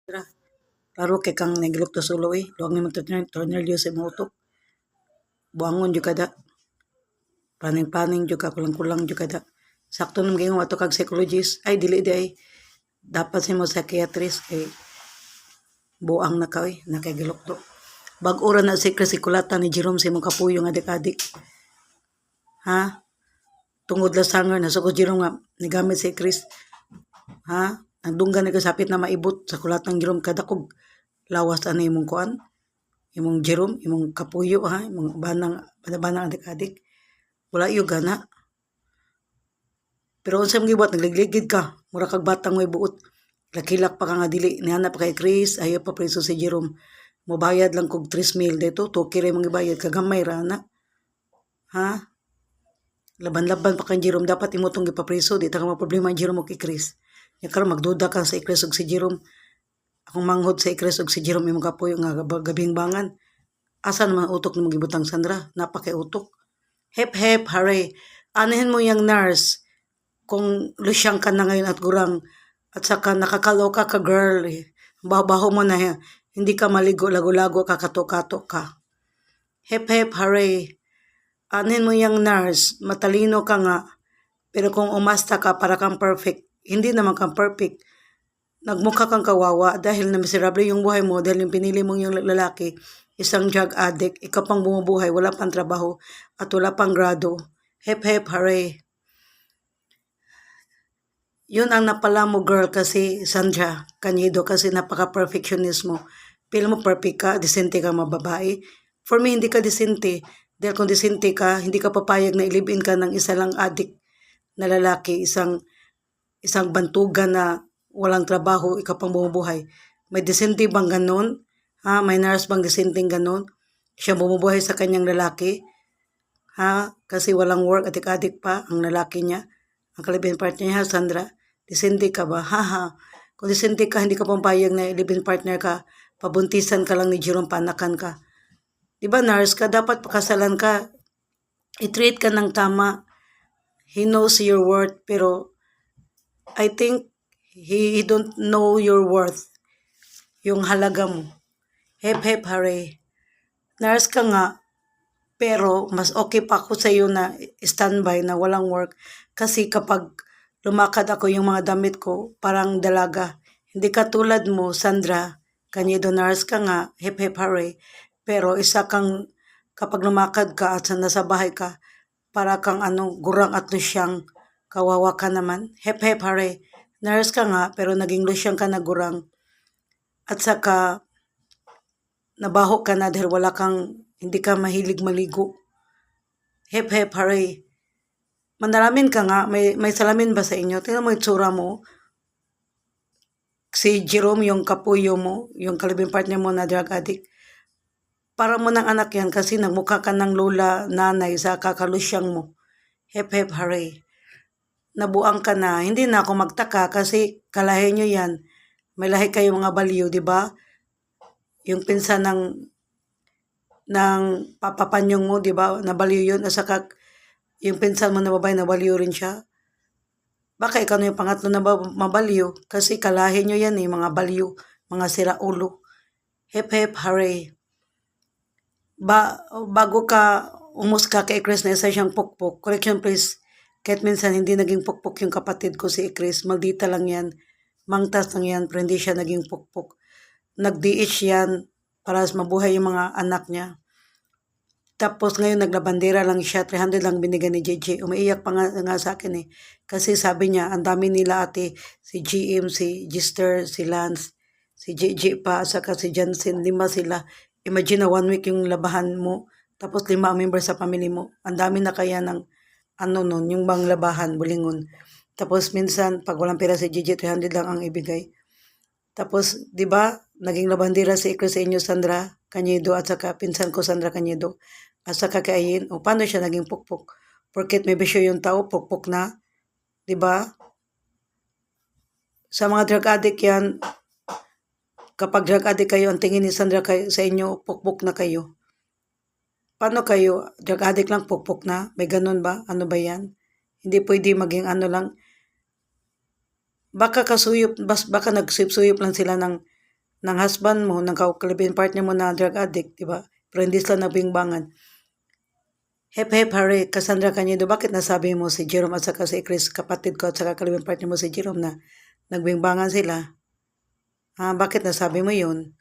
Tara, klaro kay kang nagilok to sulo luwag ni tornilyo sa imong utok. Buangon jud kada. Paning-paning jud ka, kulang-kulang jud kada. Sakto nang gingon ato kag psychologist, ay dili di ay dapat sa mo psychiatrist kay buang na ka nakagilok to. Bag-o ra na si kulata ni Jerome sa imong kapuyo nga adik-adik. Ha? Tungod la sanger na sugod Jerome nga nigamit si Chris. Ha? Ang dunggan na kasapit na maibot sa kulatang Jerome kada kog lawas ana imong kuan, imong Jerome, imong kapuyo ha, imong banang adik-adik. Wala yung gana. Pero unsa mo gibuhat nagligligid ka, mura kag batang may buot. Lakilak pa ka nga dili niana pa kay Chris, ayo pa preso si Jerome. Mobayad lang kog 3,000 dito, toki ray mga bayad kagamay ra na. Ha? Laban-laban pa kang Jerome, dapat imotong gipapreso, di ta ka problema ang Jerome o kay Chris. Ya karon magduda ka sa Chris ug si Jerome. Akong manghod sa Chris ug si Jerome imong kapuyo nga gabing bangan. Asa naman utok ni magibutang Sandra? Napakay utok. Hep hep, hare. Anahin mo yung nurse kung lusyang ka na ngayon at gurang at saka nakakaloka ka girl. Baho-baho mo na hindi ka maligo, lago-lago ka, kato-kato ka. Hep hep, hare. Anahin mo yung nurse, matalino ka nga. Pero kung umasta ka para kang perfect, hindi naman kang perfect. Nagmukha kang kawawa dahil na miserable yung buhay mo dahil yung pinili mong yung lalaki, isang drug addict, ikaw pang bumubuhay, wala pang trabaho at wala pang grado. Hep hep, hare. Yun ang napala mo girl kasi Sandra Cañedo kasi napaka-perfectionist mo. Feel mo perfect ka, disente ka mababae. For me, hindi ka disente. Dahil kung disente ka, hindi ka papayag na ilibin ka ng isa lang addict na lalaki, isang bantugan na walang trabaho, ikaw pang bumubuhay. May disente bang ganon? Ha? May nurse bang disenteng ganon? Siya bumubuhay sa kanyang lalaki? Ha? Kasi walang work, adik-adik pa ang lalaki niya. Ang kalibin partner niya, Sandra, disente ka ba? Haha. Kung disente ka, hindi ka pampayag na live-in partner ka, pabuntisan ka lang ni Jerome, panakan ka. Diba nurse ka, dapat pakasalan ka, i-treat ka ng tama. He knows your worth, pero I think he don't know your worth. Yung halaga mo. Hep hep hare. Nurse ka nga, pero mas okay pa ako sa iyo na standby na walang work. Kasi kapag lumakad ako yung mga damit ko, parang dalaga. Hindi ka tulad mo, Sandra Cañedo, nurse ka nga, hep hep hare. Pero isa kang, kapag lumakad ka at nasa bahay ka, para kang gurang at lusyang, kawawa ka naman. Hep hep hare. Nurse ka nga, pero naging lusyang ka na gurang. At saka, nabaho ka na dahil hindi ka mahilig maligo. Hep hep hare. Manalamin ka nga, may salamin ba sa inyo? Tingnan mo yung tsura mo. Si Jerome, yung kapuyo mo, yung kalibing partner mo na drug addict. Para mo ng anak yan kasi nagmukha ka ng lola, nanay sa kakalusyang mo. Hep hep hare. Nabuang ka na. Hindi na ako magtaka kasi kalahi nyo yan. May lahi kayo mga baliw, di ba? Yung pinsan ng papapanyong mo, di ba? Nabaliw yun. At saka yung pinsan mo na babae, nabaliw rin siya. Baka ikaw na yung pangatlo na mabaliw. Kasi kalahi nyo yan mga baliw, mga siraulo. Hep hep hare. Bago ka umuska kay Chris na isa siyang pukpok, correction please, kahit minsan hindi naging pukpok yung kapatid ko si Chris, maldita lang yan, mangtas lang yan, pero hindi siya naging pukpok. Nag-DH yan para mabuhay yung mga anak niya. Tapos ngayon naglabandera lang siya, 300 lang binigay ni JJ. Umiiyak pa nga sa akin kasi sabi niya, ang dami nila ate, si GM, si Gister, si Lance, si JJ pa, saka si Jansen, 5 sila. Imagine na 1 week yung labahan mo, tapos 5 member sa family mo. Ang dami na kaya ng nun, yung bang labahan, bulingon. Tapos minsan, pag walang pera si JJ, 300 lang ang ibigay. Tapos, di ba, naging labandera si Ikro sa inyo, Sandra Cañedo, at saka pinsan ko, Sandra Cañedo, at saka kaayin. O, paano siya naging pukpok? Porket may bisyo yung tao, pukpok na. Di ba? Sa mga drug addict yan, kapag drug addict kayo, ang tingin ni Sandra sa inyo, pukpok na kayo. Paano kayo? Drug addict lang, pukpok na? May ganun ba? Ano ba yan? Hindi pwede maging lang. Baka nagsuyop lang sila ng ng husband mo, ng kalibin partner mo na drug addict, di ba? Pero hindi sila nabingbangan. Hep hare, Cassandra Cañedo, bakit nasabi mo si Jerome at saka si Chris, kapatid ko at saka kalibin partner mo si Jerome na nagbingbangan sila? Bakit nasabi mo yun?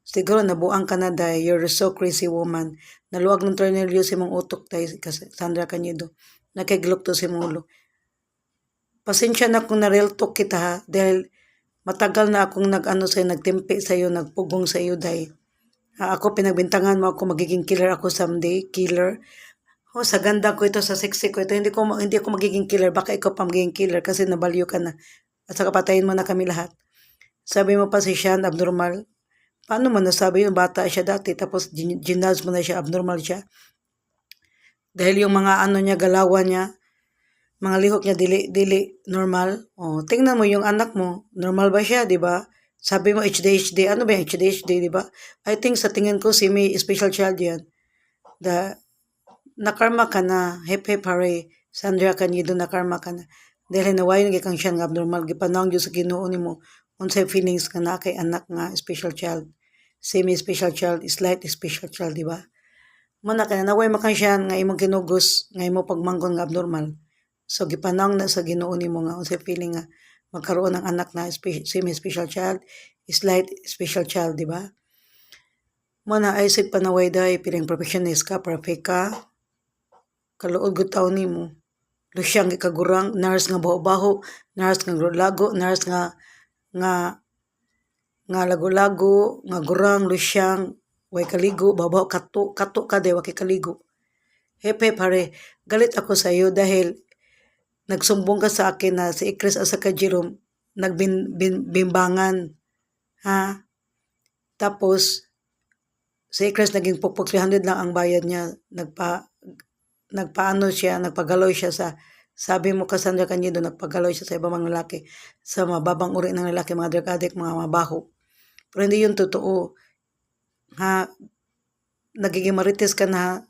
Siguro nabuang ka na dahil you're so crazy woman. Naluwag ng tornilyo si mong utok dahil Cassandra Cañedo. Nakiglok to si mulo. Pasensya na kung na-real talk kita ha, dahil matagal na akong nagtimpi sa'yo, nagpugong sa'yo dahil ako pinagbintangan mo ako magiging killer ako someday, killer. Sa ganda ko ito, sa sexy ko ito, hindi ako magiging killer, baka ikaw pa magiging killer kasi nabalyo ka na. At saka patayin mo na kami lahat. Sabi mo pa si Sean, abnormal. Paano mo nasabi yung bata siya dati, tapos ginaz mo na siya, abnormal siya? Dahil yung mga niya, galawan niya, mga lihok niya dili normal. Tingnan mo yung anak mo, normal ba siya, di ba? Sabi mo HDHD, ano ba yung HDHD, di ba? I think sa tingin ko si May special child yan. Nakarma ka na, hep hare, Sandra Cañedo, nakarma ka na. Dahil nawayon kang siya nga abnormal, gipanawang Diyos sa Ginoo nimo, unsay feelings ka na kay anak nga special child. Semi special child, slight special child, di ba? Muna ka na, naway makang siya nga imong kinugos, nga imong pagmanggon nga abnormal. So gipanawang na sa Ginoo nimo nga unsay feeling nga magkaroon ng anak na semi special child, slight special child, di ba? Muna ay sig panaway dahi piling professionist ka, perfect ka. Kaluod gud taon nimo. Lusyang ikagurang, nurse nga baho-baho, nurse nga lago, nurse nga lago-lago, nga gurang, lusyang, way kaligo, babaw, kato ka de, waki kaligo. Hep hare, galit ako sa iyo dahil nagsumbong ka sa akin na si Chris at saka Jerome nagbimbangan. Tapos, si Chris naging pukpok 300 lang ang bayad niya. Nagpagaloy siya sa, sabi mo Cassandra Cañedo, nagpagaloy siya sa ibang mga lalaki, sa mababang uri ng lalaki, mga drug addict, mga mabaho. Pero hindi yun totoo. Nagiging marites ka na,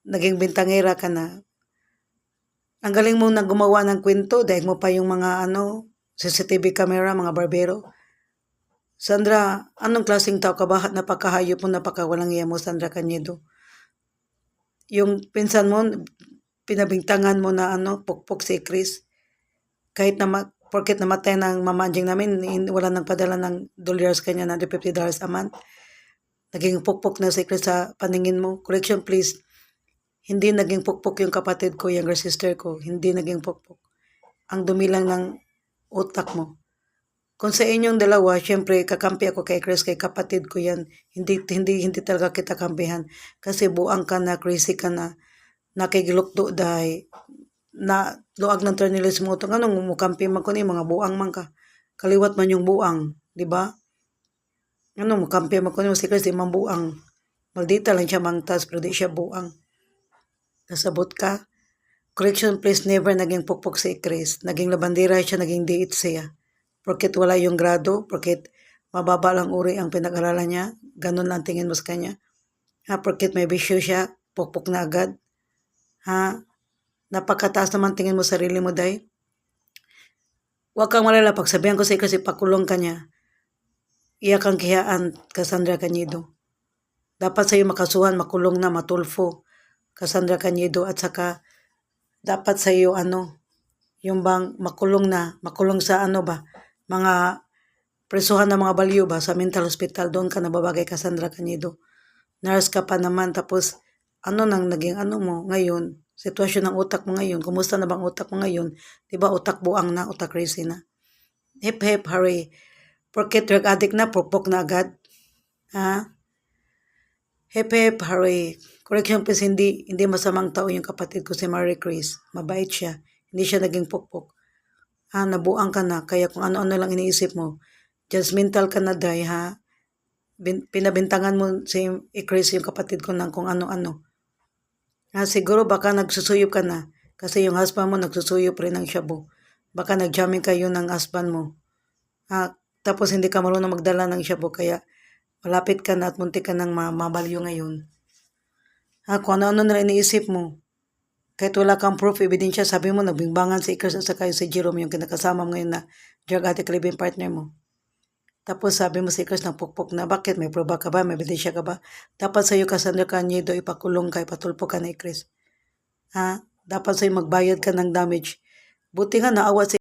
naging bintangera ka na. Ang galing mo na gumawa ng kwento, dahil mo pa yung mga CCTV camera, mga barbero. Sandra, anong klaseng tao ka ba? Napakahayop mo, napakawalang iya mo, Sandra Cañedo. Yung pinsan mo, pinabintangan mo na pukpok si Chris. Kahit porket namatay ng mamanjing namin, wala nang padala ng dollars kanya na $50 a month. Naging pukpok na si Chris sa paningin mo. Correction please. Hindi naging pukpok yung kapatid ko, younger sister ko. Hindi naging pukpok. Ang dumi lang ng utak mo. Kung sa inyong dalawa, syempre kakampi ako kay Chris, kay kapatid ko yan. Hindi talaga kita kampihan. Kasi buang ka na, crazy ka na, nakigilukdo dahil na luag ng tornillos mo. Anong mukampi man ko ni mga buang man ka. Kaliwat man yung buang, di ba? Mukampi man ko ni si Chris, di man buang. Maldita lang siya mangtas, pero di siya buang. Nasabot ka? Correction please, never naging pukpok si Chris. Naging labandera siya, naging diit siya. Porket wala yung grado, porket mababa lang uri ang pinag-aralan niya, ganun lang tingin mo sa kanya. Porket may bisyo siya, pukpok na agad. Napakataas naman tingin mo sarili mo, day. Huwag kang malala, pagsabihan ko sa Chris, ipakulong ka niya. Iya kang kihaan, Cassandra Cañedo. Dapat sa'yo makasuhan, makulong na, matulfo. Cassandra Cañedo, at saka dapat sa iyo yung bang makulong sa mga presuhan ng mga balyo ba sa mental hospital, doon ka nababagay Cassandra Cañedo. Nurse ka pa naman, tapos nang naging mo ngayon, sitwasyon ng utak mo ngayon, kumusta na bang utak mo ngayon? Diba utak buang na, utak crazy na. Hep hare, porket drug addict na, pukpok na agad. Hep hare. Correction please, hindi masamang tao yung kapatid ko si Marie Chris. Mabait siya. Hindi siya naging pukpok. Nabuang ka na. Kaya kung ano-ano lang iniisip mo. Judgmental ka na, day, Pinabintangan mo si Chris, yung kapatid ko, ng kung ano-ano. Siguro baka nagsusuyop ka na. Kasi yung husband mo nagsusuyop rin ng shabu. Baka nagjamming kayo ng husband mo. Tapos hindi ka marunong magdala ng shabu. Kaya malapit ka na at muntik ka ng mabalyo ngayon. Kung ano-ano na iniisip mo. Kahit wala kang proof, ebidensya, sabi mo, nagbingbangan si Chris at saka si Jerome, yung kinakasama mo ngayon na drug addict living partner mo. Tapos sabi mo si Chris pukpok na. Bakit? May proba ka ba? May ebidensya ka ba? Dapat sa'yo, Cassandra Canyedo, ipakulong ka, ipatulpo ka ni Chris. Ha? Dapat sa'yo magbayad ka ng damage. Buti nga naawa si